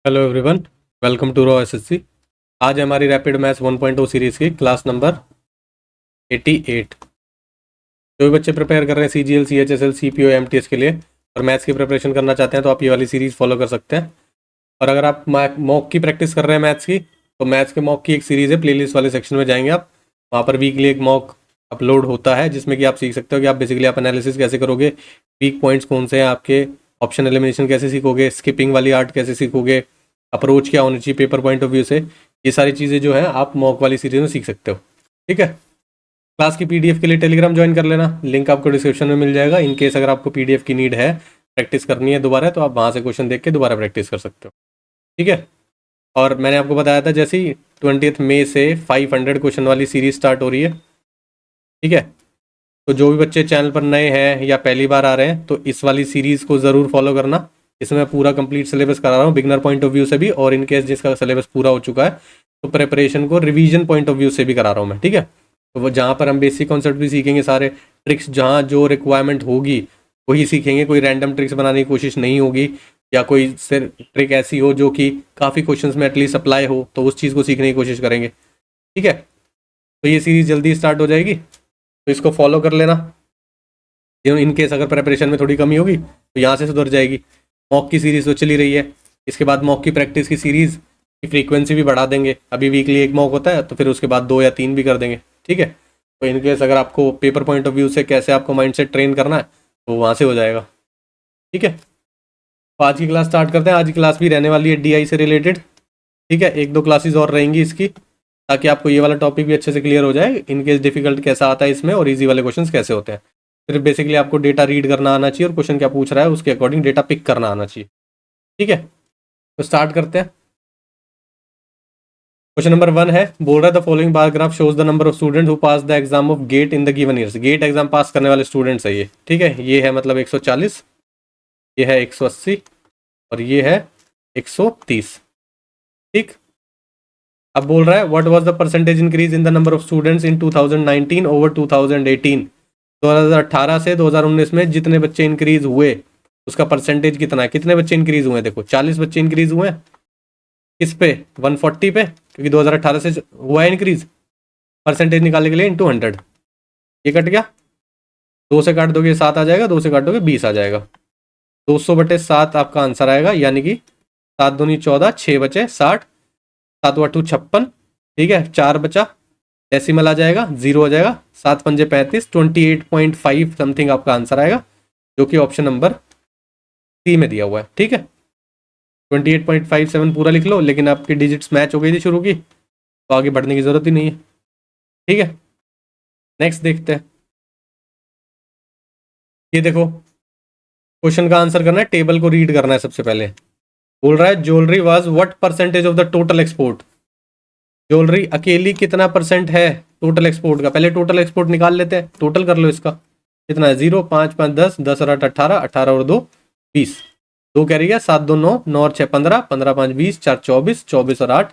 Hello everyone, welcome to raw SSC. आज हमारी rapid maths 1.0 series की क्लास नंबर 88। जो भी बच्चे प्रिपेयर कर रहे हैं सीजीएल, सीएचएसएल, सीपीओ, एमटीएस के लिए और मैथ्स की प्रिपरेशन करना चाहते हैं तो आप ये वाली सीरीज़ फॉलो कर सकते हैं। और अगर आप मॉक की प्रैक्टिस कर रहे हैं मैथ्स की, तो मैथ्स के मॉक की एक सीरीज़ है, प्लेलिस्ट वाले सेक्शन में जाएंगे आप, वहाँ पर वीकली एक मॉक अपलोड होता है जिसमें कि आप सीख सकते हो कि आप बेसिकली आप एनालिसिस कैसे करोगे, वीक पॉइंट्स कौन से हैं आपके, ऑप्शन एलिमिनेशन कैसे सीखोगे, स्किपिंग वाली आर्ट कैसे सीखोगे, अप्रोच क्या होनी चाहिए पेपर पॉइंट ऑफ व्यू से। ये सारी चीज़ें जो है आप मॉक वाली सीरीज में सीख सकते हो। ठीक है, क्लास की पीडीएफ के लिए टेलीग्राम ज्वाइन कर लेना, लिंक आपको डिस्क्रिप्शन में मिल जाएगा। इन केस अगर आपको पीडीएफ की नीड है, प्रैक्टिस करनी है दोबारा, तो आप वहाँ से क्वेश्चन देख के दोबारा प्रैक्टिस कर सकते हो। ठीक है, और मैंने आपको बताया था जैसे ही 20 मई से 500 क्वेश्चन वाली सीरीज स्टार्ट हो रही है। ठीक है, तो जो भी बच्चे चैनल पर नए हैं या पहली बार आ रहे हैं तो इस वाली सीरीज़ को ज़रूर फॉलो करना। इसमें मैं पूरा कंप्लीट सिलेबस करा रहा हूँ, बिगनर पॉइंट ऑफ व्यू से भी, और इन केस जिसका सिलेबस पूरा हो चुका है तो प्रिपरेशन को रिवीजन पॉइंट ऑफ व्यू से भी करा रहा हूँ मैं। ठीक है, तो वो जहाँ पर हम बेसिक कॉन्सेप्ट भी सीखेंगे, सारे ट्रिक्स जहाँ जो रिक्वायरमेंट होगी वही सीखेंगे। कोई रैंडम ट्रिक्स बनाने की कोशिश नहीं होगी, या कोई सिर्फ ट्रिक ऐसी हो जो कि काफ़ी क्वेश्चन में एटलीस्ट अप्लाई हो, तो उस चीज़ को सीखने की कोशिश करेंगे। ठीक है, तो ये सीरीज़ जल्दी स्टार्ट हो जाएगी, तो इसको फॉलो कर लेना। इन केस अगर प्रिपरेशन में थोड़ी कमी होगी तो यहाँ से सुधर जाएगी। मॉक की सीरीज़ तो चली रही है, इसके बाद मॉक की प्रैक्टिस की सीरीज़ की फ्रीक्वेंसी भी बढ़ा देंगे। अभी वीकली एक मॉक होता है, तो फिर उसके बाद 2 या 3 भी कर देंगे। ठीक है, तो इन केस अगर आपको पेपर पॉइंट ऑफ व्यू से कैसे आपको माइंडसेट ट्रेन करना है तो वहाँ से हो जाएगा। ठीक है, तो आज की क्लास स्टार्ट करते हैं। आज की क्लास भी रहने वाली है डीआई से रिलेटेड। ठीक है, 1-2 क्लासेज और रहेंगी इसकी, ताकि आपको ये वाला टॉपिक भी अच्छे से क्लियर हो जाए। इन केस डिफिकल्ट कैसा आता है इसमें और ईजी वाले क्वेश्चंस कैसे होते हैं। सिर्फ बेसिकली आपको डेटा रीड करना आना चाहिए और क्वेश्चन क्या पूछ रहा है उसके अकॉर्डिंग डेटा पिक करना आना चाहिए। ठीक है, तो स्टार्ट करते हैं। क्वेश्चन नंबर 1 है, बोल रहा है the following bar graph shows the number of student who pass the exam of GATE in the given years. GATE exam pass करने वाले स्टूडेंट्स है ये। ठीक है, ये है मतलब 140, ये है 180 और ये है 130। ठीक, अब बोल रहा है what was the percentage increase in the number of students in 2019 over 2018। 2018 से 2019 में जितने बच्चे इंक्रीज हुए उसका परसेंटेज कितना है। कितने बच्चे इंक्रीज हुए हैं, देखो 40 बच्चे इंक्रीज हुए हैं। किस पे, 140 पे, क्योंकि 2018 से हुआ है इंक्रीज। परसेंटेज निकालने के लिए इंटू 100, ये कट गया, 2 से काट दोगे 7 आ जाएगा, 2 से काट दोगे 20 आ जाएगा। 200/7 आपका आंसर आएगा, यानी कि 7 दूनी 14, 6 बचे 60, 7 8 56। ठीक है, 4 बचा, डेसिमल आ जाएगा, 0 हो जाएगा, 7 पंजे 35, 28.5 समथिंग आपका आंसर आएगा, जो कि ऑप्शन नंबर सी में दिया हुआ है। ठीक है, 28.57 पूरा लिख लो, लेकिन आपकी डिजिट्स मैच हो गई थी शुरू की, तो आगे बढ़ने की जरूरत ही नहीं है। ठीक है, नेक्स्ट देखते हैं। ये देखो, क्वेश्चन का आंसर करना है, टेबल को रीड करना है सबसे पहले। बोल रहा है jewellery was what percentage of the total export. Jewellery अकेली कितना परसेंट है टोटल एक्सपोर्ट का। पहले टोटल एक्सपोर्ट निकाल लेते हैं, टोटल कर लो इसका। कितना है, 0 5 5 10, 10 और 8 18, 18 और 2 20, 2 कैरी गया, 7 2 9, 9 और 6 15, 15 5 20, 4 24, 24 और 8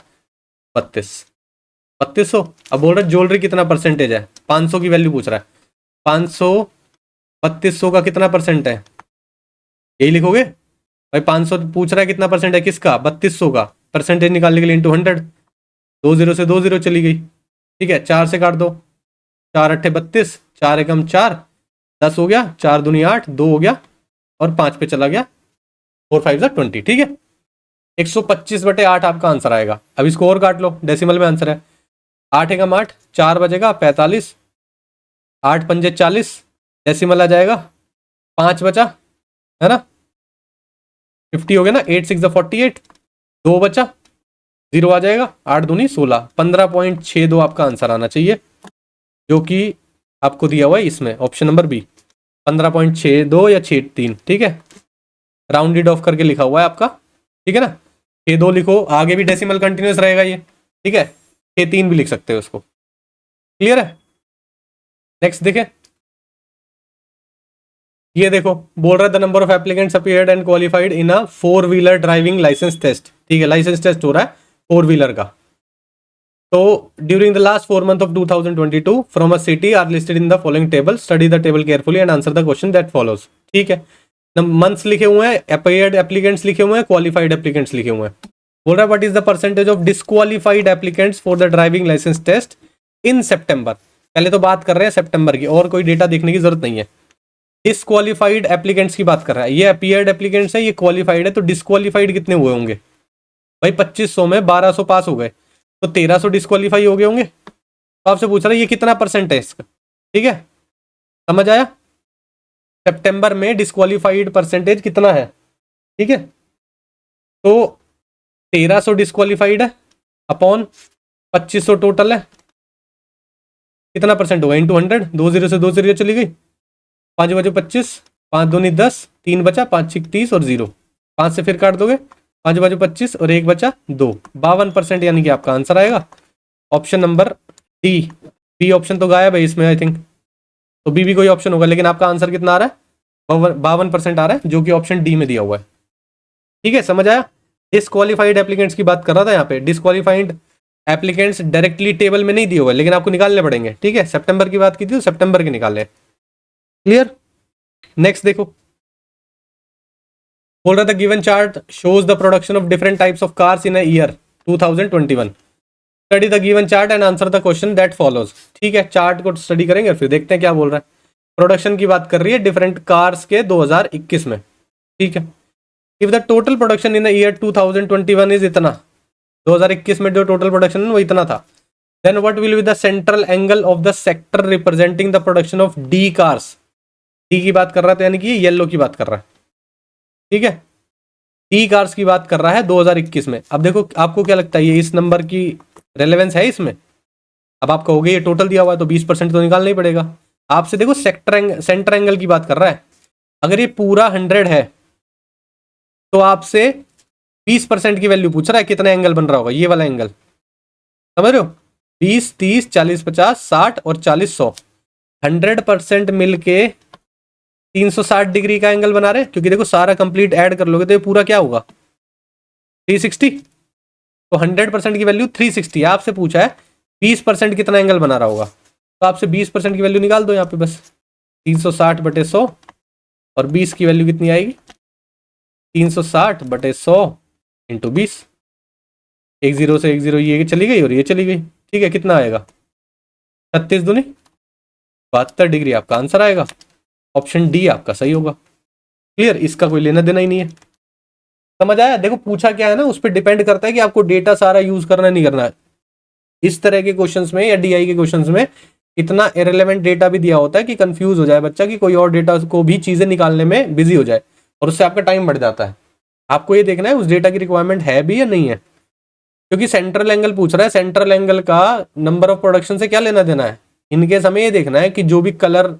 32, 3200। अब बोल रहा है ज्वेलरी कितना परसेंटेज है, 500 की वैल्यू पूछ रहा है। 500 3200 का कितना परसेंट है, यही लिखोगे भाई। 500 पूछ रहा है कितना परसेंट है किसका, 3200 का। परसेंटेज निकालने के लिए इंटू 100, 2 0 से 2 0 चली गई। ठीक है, 4 से काट दो, 4 8 32, 4 एकम 4, 10 हो गया, 4 दूनी 8, 2 हो गया और 5 पे चला गया, 4 5 20। ठीक है, 125/8 आपका आंसर आएगा। अब इसको और काट लो, डेसिमल में आंसर है। 8 एकम 8, 4 बजेगा 45, 8 पंजे 40, डेसिमल आ जाएगा, 5 बचा है ना, 50 हो गया ना, 8 6 48, 2 बचा, 0 आ जाएगा, 8 दूनी 16, 15.62 आपका आंसर आना चाहिए, जो कि आपको दिया हुआ है इसमें ऑप्शन नंबर बी, 15.62 या 63। ठीक है, राउंडेड ऑफ करके लिखा हुआ है आपका। ठीक है ना, 62 लिखो, आगे भी डेसिमल कंटिन्यूस रहेगा ये। ठीक है, 63 भी लिख सकते हो उसको। क्लियर है, नेक्स्ट देखें। ये देखो, बोल रहा है the number of applicants appeared and qualified in a 4 wheeler driving licence test. ठीक है, लाइसेंस टेस्ट हो रहा है 4 व्हीलर का। तो during the last 4 months of 2022 from a city are listed in the following table, study the table carefully and answer the question that follows. ठीक है, months लिखे हुए हैं, अपीयर्ड एप्लीकेंट्स लिखे हुए हैं, क्वालिफाइड एप्लीकेंट्स लिखे हुए हैं। बोल रहा है what is the percentage of disqualified applicants for the driving licence test in सितंबर। पहले तो बात कर रहे हैं सितंबर की, और कोई डेटा देखने की जरूरत नहीं है। डिस्क्वालिफाइड एप्लीकेंट्स की बात कर रहा है, ये अपीयर्ड एप्लीकेंट्स है, ये क्वालिफाइड है, तो डिस्क्वालिफाइड कितने हुए होंगे भाई? 2500 में 1200 पास हो गए, तो 1300 डिस्क्वालीफाई हो गए होंगे। तो आपसे पूछ रहा है ये कितना परसेंट है इसका, ठीक है, समझ आया? सितंबर में डिस्क्वालीफाइड परसेंटेज कितना है, ठीक है। तो 1300 डिस्क्वालीफाइड है अपॉन 2500 टोटल है, कितना परसेंट होगा? इंटू 100, 2 जीरो से 2 जीरो चली गई, 5 बजे 25, 5 दूनी 10, 3 बचा, 5 छिक 30 और 0, 5 से फिर काट दोगे, 5 बजे 25 और 1 बचा 2, 52% यानी कि आपका आंसर आएगा option number D. B option तो गायब है इसमें आई थिंक, तो बी भी कोई ऑप्शन होगा, लेकिन आपका आंसर कितना आ रहा है? 52% आ रहा है, जो कि ऑप्शन डी में दिया हुआ है, ठीक है, समझ आया? डिस्क्वालीफाइड एप्लीकेंट्स की बात कर रहा था यहाँ पे। डिस्क्वालीफाइड एप्लीकेंट्स डायरेक्टली टेबल में नहीं दिए हुए, लेकिन आपको निकालने पड़ेंगे, ठीक है। सितंबर की बात की थी तो सितंबर के निकाले, क्लियर। नेक्स्ट देखो, बोल रहा था given chart shows the production of different types of cars in a year 2021, study the given chart and answer the question that follows. ठीक है, चार्ट को स्टडी करेंगे फिर देखते हैं क्या बोल रहा है। प्रोडक्शन की बात कर रही है डिफरेंट कार्स के 2021 में, ठीक है। If the total production in the year 2021 is इतना, 2021 में जो टोटल प्रोडक्शन है वो इतना था, then what will be the central angle of the sector representing the production of D cars. D की बात कर रहा था, यानी कि येलो की बात कर रहा है, ठीक है। डी कार्स की बात कर रहा है 2021 में। अब देखो आपको क्या लगता है, ये इस नंबर की रेलेवेंस है इसमें? अब आप कहोगे ये टोटल दिया हुआ है तो 20% तो निकालना ही पड़ेगा आपसे। देखो सेंटर एंगल की बात कर रहा है, अगर ये पूरा 100 है तो आपसे 20% की वैल्यू पूछ रहा है, कितना एंगल बन रहा होगा? ये वाला एंगल, समझ रहे हो? 20, 30, 40, 50, 60 और 40, 100, 100% मिलके 360 डिग्री का एंगल बना रहे हैं, क्योंकि देखो सारा कंप्लीट ऐड कर लोगे तो ये पूरा क्या होगा? 360। तो 100% की वैल्यू 360 है। आपसे पूछा है 20% कितना एंगल बना रहा होगा, तो आपसे 20% की वैल्यू निकाल दो यहाँ पे बस, 360 बटे 100, और 20 की वैल्यू कितनी आएगी? 360 बटे 100 इंटू 20, 1 0 से 1 0 ये चली गई और ये चली गई, ठीक है। कितना आएगा? 36 दूनी 72 डिग्री आपका आंसर आएगा। ऑप्शन डी आपका सही होगा, क्लियर। इसका कोई लेना देना ही नहीं है, समझ आया? देखो पूछा क्या है ना, उस पर डिपेंड करता है कि आपको डेटा सारा यूज करना नहीं करना है। इस तरह के क्वेश्चंस में या डीआई के क्वेश्चंस में इतना इरेलेवेंट डेटा भी दिया होता है कि कंफ्यूज हो जाए बच्चा, कि कोई और डेटा को भी चीजें निकालने में बिजी हो जाए, और उससे आपका टाइम बढ़ जाता है। आपको ये देखना है उस डेटा की रिक्वायरमेंट है भी या नहीं है, क्योंकि सेंट्रल एंगल पूछ रहा है, सेंट्रल एंगल का नंबर ऑफ प्रोडक्शन से क्या लेना देना है। इनकेस हमें ये देखना है कि जो भी कलर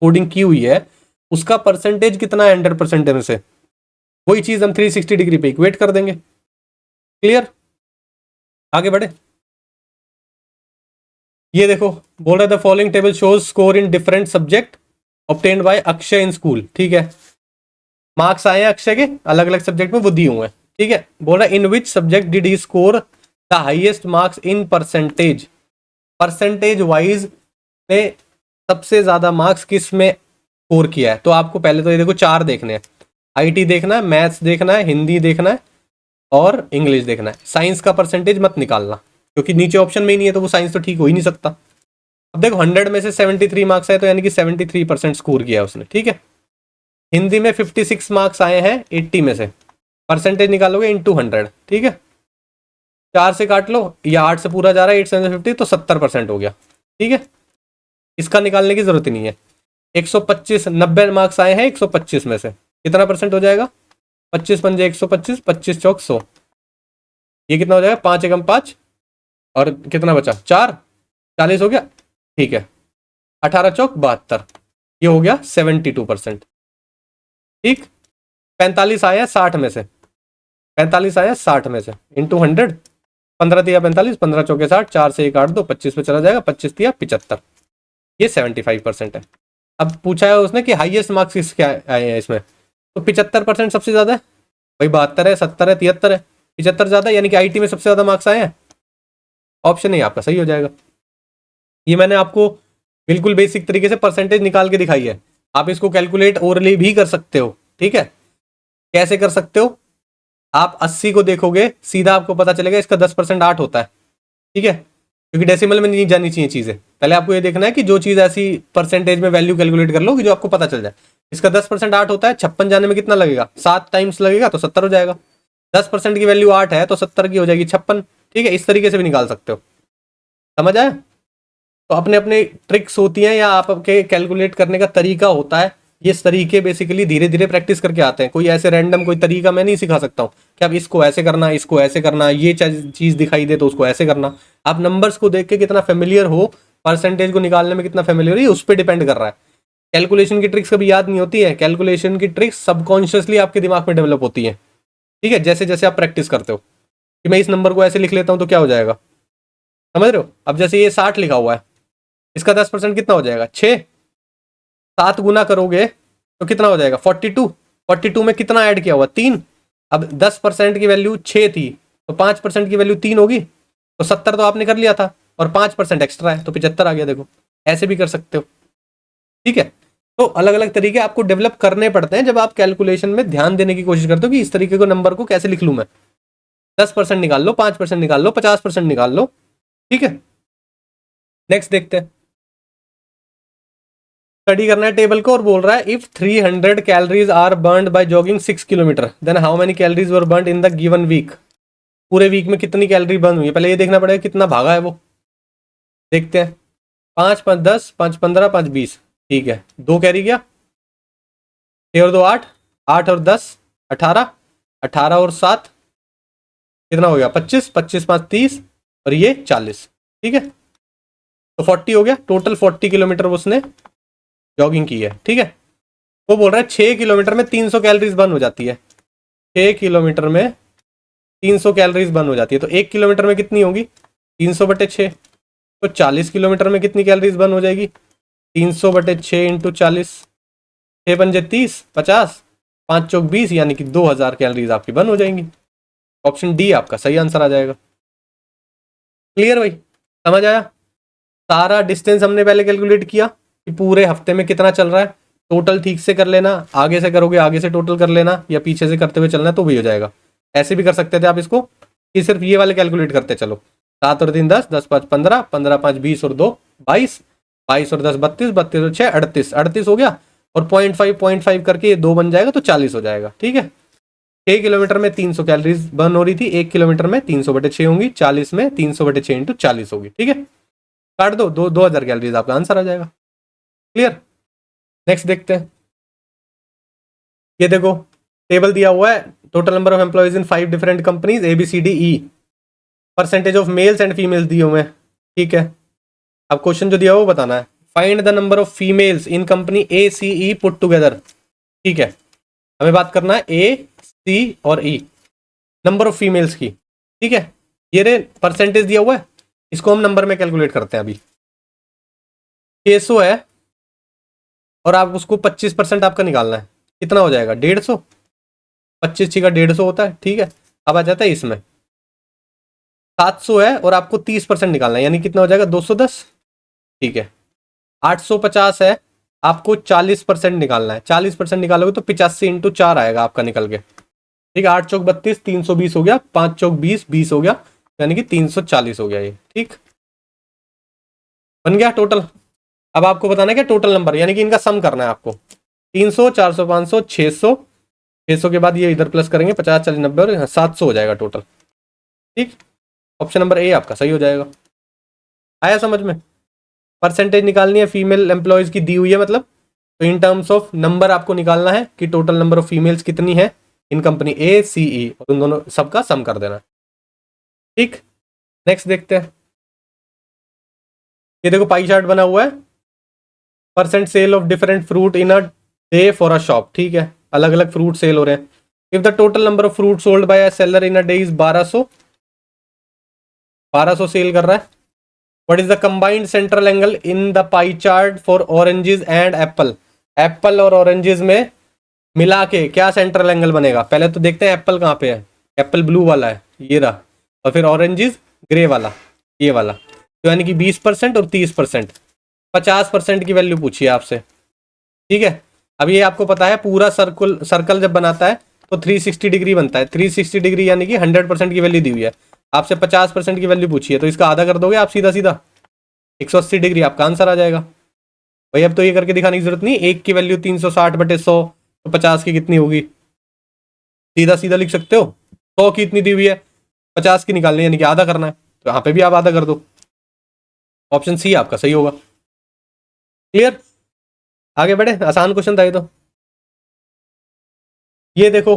कोडिंग की हुई है उसका परसेंटेज कितना है 100% में से, वही चीज हम 360 डिग्री पे इक्वेट कर देंगे, क्लियर। आगे बढ़े, ये देखो बोल रहा है the following table shows score in different subject obtained by Akshay in school, ठीक है। मार्क्स आए हैं अक्षय के अलग अलग सब्जेक्ट में, वो दिए हुए हैं, ठीक है। बोल रहा है in which subject did he score the highest marks in percentage, percentage wise ने सबसे ज्यादा मार्क्स किस में स्कोर किया है। तो आपको पहले तो ये देखो 4 देखने हैं, आईटी देखना है, मैथ्स देखना है, हिंदी देखना है और इंग्लिश देखना है। साइंस का परसेंटेज मत निकालना, क्योंकि नीचे ऑप्शन में ही नहीं है, तो वो साइंस तो ठीक हो ही नहीं सकता। अब देखो 100 में से 73 मार्क्स आए, तो यानी कि 73% स्कोर किया है उसने, ठीक है। हिंदी में 56 मार्क्स आए हैं 80 में से, परसेंटेज निकालोगे इंटू 100, ठीक है। 4 से काट लो, या 8 से पूरा जा रहा है, 8 से 50 तो 70% हो गया, ठीक है। इसका निकालने की जरूरत ही नहीं है। 125 90 मार्क्स आए हैं 125 में से, कितना परसेंट हो जाएगा? 25 पंजे 125, 25 चौक 100, ये कितना हो जाएगा? 5 एकम 5 और कितना बचा? 4, 40 हो गया, ठीक है। 18 चौक 72, ये हो गया 72%, ठीक। 45 आया 60 में से, 45 आया 60 में से इंटू 100, 15 दिया 45, 15 चौके 60, 4 से 1 8 2, 25 पे चला जाएगा, 25 दिया 75, ये 75% है। अब पूछा है उसने कि हाईएस्ट मार्क्स किसके आए हैं इसमें, तो 75% सबसे ज्यादा है भाई, 72 है, 70 है, 73 है, 75 ज्यादा, यानी कि आईटी में सबसे ज्यादा मार्क्स आए हैं। ऑप्शन ही आपका सही हो जाएगा। ये मैंने आपको बिल्कुल बेसिक तरीके से परसेंटेज निकाल के दिखाई है, आप इसको कैलकुलेट ओरली भी कर सकते हो, ठीक है। कैसे कर सकते हो? आप 80 को देखोगे सीधा आपको पता चलेगा इसका 10% 8 होता है, ठीक है, क्योंकि डेसिमल में नहीं जानी चाहिए चीज़ें। पहले आपको ये देखना है कि जो चीज़ ऐसी परसेंटेज में वैल्यू कैलकुलेट कर लो कि जो आपको पता चल जाए। इसका 10% 8 होता है, 56 जाने में कितना लगेगा, 7 टाइम्स लगेगा तो 70 हो जाएगा। 10% की वैल्यू 8 है तो 70 की हो जाएगी 56, ठीक है। इस तरीके से भी निकाल सकते हो, समझ आया। तो अपने अपने ट्रिक्स होती हैं या आपके कैलकुलेट करने का तरीका होता है। ये तरीके बेसिकली धीरे धीरे प्रैक्टिस करके आते हैं। कोई ऐसे रैंडम कोई तरीका मैं नहीं सिखा सकता हूँ कि आप इसको ऐसे करना, इसको ऐसे करना, ये चीज़ दिखाई दे तो उसको ऐसे करना। आप नंबर्स को देख के कितना फेमिलियर हो, परसेंटेज को निकालने में कितना फेमिलियर है, उस पर डिपेंड कर रहा है। कैलकुलेशन की ट्रिक्स कभी याद नहीं होती है, कैलकुलेशन की ट्रिक्स सबकॉन्शियसली आपके दिमाग में डेवलप होती है, ठीक है। जैसे जैसे आप प्रैक्टिस करते हो कि मैं इस नंबर को ऐसे लिख लेता हूँ तो क्या हो जाएगा, समझ रहे हो। अब जैसे ये 60 लिखा हुआ है, इसका 10% कितना हो जाएगा, 6। 7 गुना करोगे तो कितना हो जाएगा, 42। 42 में कितना ऐड किया हुआ, 3। अब 10% की वैल्यू 6 थी तो 5% की वैल्यू 3 होगी, तो 70 तो आपने कर लिया था और 5% एक्स्ट्रा है तो 75 आ गया। देखो ऐसे भी कर सकते हो, ठीक है। तो अलग अलग तरीके आपको डेवलप करने पड़ते हैं जब आप कैलकुलेशन में ध्यान देने की कोशिश करते हो कि इस तरीके को नंबर को कैसे लिख लूँ मैं। 10% निकाल लो, 5% निकाल लो, 50% निकाल लो, ठीक है। नेक्स्ट देखते हैं, स्टडी करना है टेबल को और बोल रहा है if 300 calories are burned by jogging 6 kilometre then how many calories were burned in the given week. पूरे वीक में कितनी कैलोरी बर्न हुई है, पहले ये देखना पड़ेगा कितना भागा है वो। देखते हैं, 5 5 10 5 15 5 20, ठीक है। 2 कैरी गया, 6 और 2 8, 8 और 10 18, 18 और 7 कितना हो गया, 25, 25 5 30 और ये 40, ठीक है। तो 40 हो गया टोटल। 40 किलोमीटर उसने जॉगिंग की है, ठीक है। वो बोल रहा है 6 किलोमीटर में 300 कैलोरीज बर्न हो जाती है। 6 किलोमीटर में 300 कैलोरीज बर्न हो जाती है तो 1 किलोमीटर में कितनी होगी, 300/6। तो 40 किलोमीटर में कितनी कैलोरीज बर्न हो जाएगी, 300/6 इंटू 40, 6 पंजे 30, 50, 5 चौक 20, यानी कि 2000 कैलोरीज आपकी बर्न हो जाएंगी। ऑप्शन डी आपका सही आंसर आ जाएगा। क्लियर भाई, समझ आया। सारा डिस्टेंस हमने पहले कैलकुलेट किया कि पूरे हफ्ते में कितना चल रहा है। टोटल ठीक से कर लेना, आगे से करोगे आगे से टोटल कर लेना या पीछे से करते हुए चलना है तो भी हो जाएगा। ऐसे भी कर सकते थे आप इसको कि सिर्फ ये वाले कैलकुलेट करते चलो। 7 और 3 10, 10 5 15, 15 5 20 और 2 22, 22 और 10 32, 32 और 6 38, 38 हो गया और 0.5 करके ये 2 बन जाएगा तो 40 हो जाएगा, ठीक है। 6 किलोमीटर में 300 कैलोरीज बर्न हो रही थी, 1 किलोमीटर में 300/6 होंगी, 40 में 300/6 इंटू 40 होगी, ठीक है। काट दो, 2000 कैलोरीज आपका आंसर आ जाएगा। क्लियर। नेक्स्ट देखते हैं, ये देखो टेबल दिया हुआ है, total number of employees in 5 different companies ABCDE, percentage of males and females दिए हुए हैं, ठीक है। अब क्वेश्चन जो दिया हुआ वो बताना है, find the number of females in company ACE put together, ठीक है। हमें बात करना है AC और E, नंबर ऑफ फीमेल्स की, ठीक है। ये रे परसेंटेज दिया हुआ है, इसको हम नंबर में कैलकुलेट करते हैं। अभी 600 है और आप उसको 25% आपका निकालना है, कितना हो जाएगा, 150। 25 का 150 होता है, ठीक है। अब आ जाता है इसमें 700 है और आपको 30% निकालना है, यानी कितना हो जाएगा, 210, ठीक है। 850 है, आपको 40% निकालना है। 40% निकालोगे तो 85 इंटू 4 आएगा आपका निकल के, ठीक है। 8 चौक 32, 320 हो गया, 5 चौक 20, 20 हो गया, यानी कि 340 हो गया ये, ठीक बन गया टोटल। अब आपको बताना है क्या टोटल नंबर, यानी कि इनका सम करना है आपको। 300, 400, 500, 600, 600 के बाद ये इधर प्लस करेंगे, 50 40 90 और 700 हो जाएगा टोटल, ठीक। ऑप्शन नंबर ए आपका सही हो जाएगा। आया समझ में। परसेंटेज निकालनी है फीमेल एम्प्लॉयज़ की दी हुई है, मतलब तो इन टर्म्स ऑफ नंबर आपको निकालना है कि टोटल नंबर ऑफ फीमेल्स कितनी है इन कंपनी ACE, और उन दोनों सबका सम कर देना, ठीक। नेक्स्ट देखते हैं, ये देखो पाई चार्ट बना हुआ है, percent sale of different fruit in a day for a shop, ठीक है। अलग अलग फ्रूट सेल हो रहे हैं। If the total number of fruit sold by a seller in a day is 1200 sale कर रहा है। What is the combined central angle in the pie chart for oranges and apple. Apple और oranges में मिला के क्या central angle बनेगा, पहले तो देखते हैं एप्पल कहाँ पे है। एप्पल ब्लू वाला है, ये रहा, और फिर ऑरेंजेस ग्रे वाला, ये वाला, तो यानी कि 20% और 30%, 50% की वैल्यू पूछी है आपसे, ठीक है। अब ये आपको पता है पूरा सर्कल जब बनाता है तो 360 डिग्री बनता है। 360 डिग्री यानी कि 100% की वैल्यू दी हुई है, आपसे 50% की वैल्यू पूछी है, तो इसका आधा कर दोगे आप सीधा सीधा, 180 डिग्री आपका आंसर आ जाएगा। भाई अब तो ये करके दिखाने की जरूरत नहीं, एक की वैल्यू 360/100 तो 50 की कितनी होगी, सीधा सीधा लिख सकते हो। 100 की इतनी दी हुई है, 50 की निकालनी है, यानी कि आधा करना है, तो यहाँ पे भी आप आधा कर दो। ऑप्शन सी आपका सही होगा। क्लियर, आगे बढ़े, आसान क्वेश्चन था ये तो। ये देखो,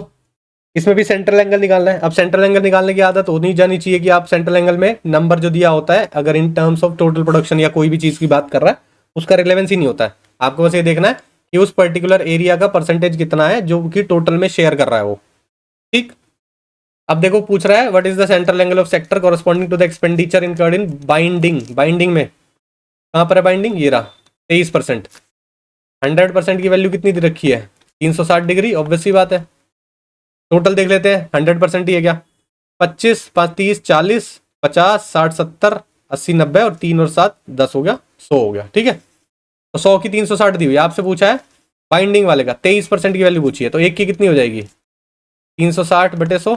इसमें भी सेंट्रल एंगल निकालना है। अब सेंट्रल एंगल निकालने की आदत होनी जानी चाहिए कि आप सेंट्रल एंगल में नंबर जो दिया होता है, अगर in terms of total production या कोई भी चीज की बात कर रहा है, उसका रिलेवेंस ही नहीं होता है। आपको बस ये देखना है कि उस पर्टिकुलर एरिया का परसेंटेज कितना है जो कि टोटल में शेयर कर रहा है वो। ठीक, अब देखो पूछ रहा है what is the central angle of sector corresponding to the expenditure incurred in binding. Binding में कहां पर है बाइंडिंग, ये रहा 23%। 100% की वैल्यू कितनी दे रखी है, 360 डिग्री, ऑब्वियस सी बात है। टोटल देख लेते हैं, 100% ही है क्या, 25, 5, 30, 40, 50, 60, 70, 80, 90 और 3 और 7 10 हो गया, 100 हो गया। ठीक है, तो 100 की 360 दी हुई है, आपसे पूछा है बाइंडिंग वाले का 23% की वैल्यू पूछी है, तो एक की कितनी हो जाएगी, 360/100,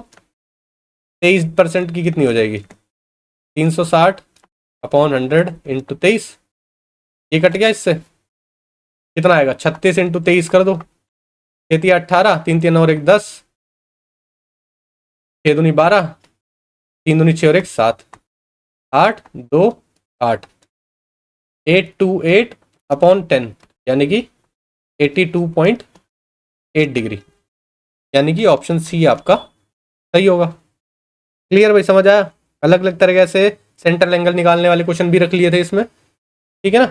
23% की कितनी हो जाएगी, 360/100 इंटू 23, ये कट गया, इससे कितना आएगा, 36 इंटू 23 कर दो, 3 18, 3 3 और 1 10, 6 दूनी 12, 3 दूनी 6 और 1 7, 8 2 8, 828/10 यानी कि 82.8 डिग्री, यानी कि ऑप्शन सी आपका सही होगा। क्लियर भाई, समझ आया। अलग अलग तरीके से सेंट्रल एंगल निकालने वाले क्वेश्चन भी रख लिए थे इसमें, ठीक है ना।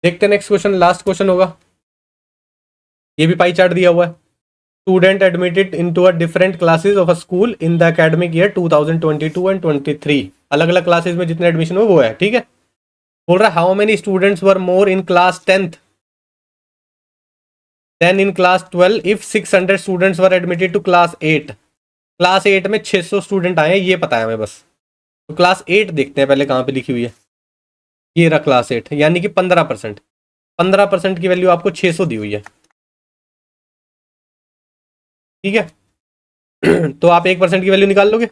देखते हैं नेक्स्ट क्वेश्चन, लास्ट क्वेश्चन होगा। ये भी पाई चार्ट दिया हुआ है। Student admitted into a different classes of a school in the academic year 2022 and 23। अलग अलग क्लासेस में जितने एडमिशन हुए वो है, ठीक है। बोल रहा है how many students were more in class 10th than in class 12 if 600 students were admitted to class 8। Class 8 में 600 स्टूडेंट आए हैं, ये पता है हमें बस। तो क्लास 8 देखते हैं पहले कहाँ पे लिखी हुई है। ये रहा क्लास 8, यानी कि 15%। 15% की वैल्यू आपको 600 दी हुई है, ठीक है। तो आप 1% की वैल्यू निकाल लोगे,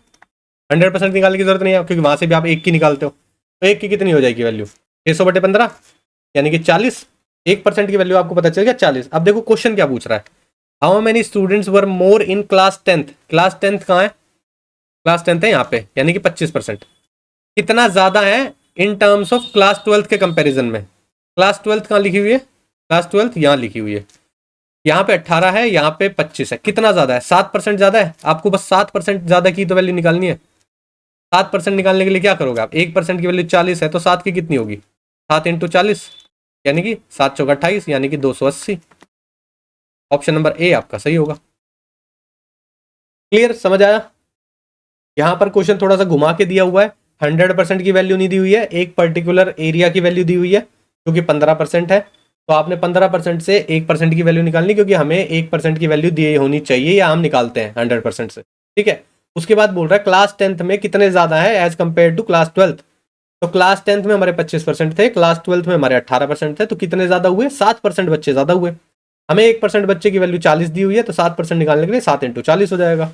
100% निकालने की जरूरत नहीं है, क्योंकि वहां से भी आप एक की निकालते हो। तो एक की कितनी हो जाएगी वैल्यू, 600/15 यानी कि 40। 1% की वैल्यू आपको पता चल गया 40। अब देखो क्वेश्चन क्या पूछ रहा है, how many students were more in class 10th। Class 10th कहाँ है, क्लास 10th है यहाँ पे, यानी कि 25%। कितना ज्यादा है in terms of class 12th के कंपेरिजन में। क्लास 12th कहाँ लिखी हुई है, क्लास 12th यहाँ लिखी हुई है। यहाँ पे 18 है, यहाँ पे 25 है, कितना ज्यादा है, 7% ज्यादा है। आपको बस 7% ज्यादा की तो वैल्यू निकालनी है। 7% निकालने के लिए क्या करोगे आप, 1% की वैल्यू 40 है, तो 7 की कितनी होगी, 7 इंटू 40 यानी कि 7 चौका 28 यानी कि 280। ऑप्शन नंबर ए आपका सही होगा। क्लियर, समझ आया। यहाँ पर क्वेश्चन थोड़ा सा घुमा के दिया हुआ है, 100% की वैल्यू नहीं दी हुई है, एक पर्टिकुलर एरिया की वैल्यू दी हुई है जो कि 15% है। तो आपने 15% से 1% की वैल्यू निकालनी, क्योंकि हमें 1% की वैल्यू दी होनी चाहिए, या हम निकालते हैं 100% से, ठीक है। उसके बाद बोल रहा है क्लास 10th में कितने ज्यादा है as compare to class 12th। तो क्लास 10th में हमारे 25% थे, क्लास 12th में हमारे 18% थे, तो कितने ज्यादा हुए, 7% बच्चे ज्यादा हुए। हमें 1% बच्चे की वैल्यू 40 दी हुई है, तो 7% निकालने के लिए 7 इंटू 40 हो जाएगा।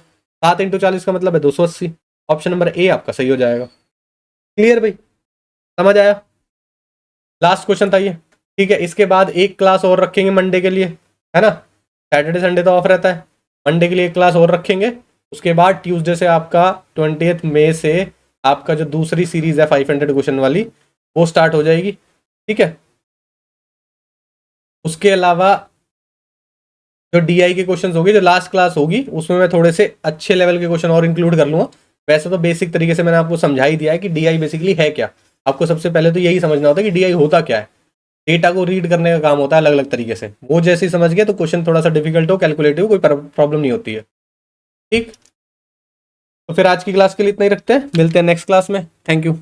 7 इंटू 40 का मतलब है 280। ऑप्शन नंबर ए आपका सही हो जाएगा। क्लियर भाई, समझ आया। लास्ट क्वेश्चन था ये, ठीक है। इसके बाद एक क्लास और रखेंगे मंडे के लिए, है ना। सैटरडे संडे तो ऑफ रहता है, मंडे के लिए एक क्लास और रखेंगे। उसके बाद ट्यूसडे से आपका 20 मई से आपका जो दूसरी सीरीज है 500 क्वेश्चन वाली, वो स्टार्ट हो जाएगी, ठीक है। उसके अलावा जो डीआई के क्वेश्चंस होंगे, जो लास्ट क्लास होगी, उसमें मैं थोड़े से अच्छे लेवल के क्वेश्चन और इंक्लूड कर लूँगा। वैसे तो बेसिक तरीके से मैंने आपको समझा ही दिया है कि डीआई बेसिकली है क्या। आपको सबसे पहले तो यही समझना होता है कि डीआई होता क्या है। डेटा को रीड करने का काम होता है अलग अलग तरीके से, वो जैसे ही समझ गए तो क्वेश्चन थोड़ा सा डिफिकल्ट हो, कैलकुलेटिव, कोई प्रॉब्लम नहीं होती है, ठीक। तो फिर आज की क्लास के लिए इतना ही रखते हैं, मिलते हैं नेक्स्ट क्लास में। Thank you.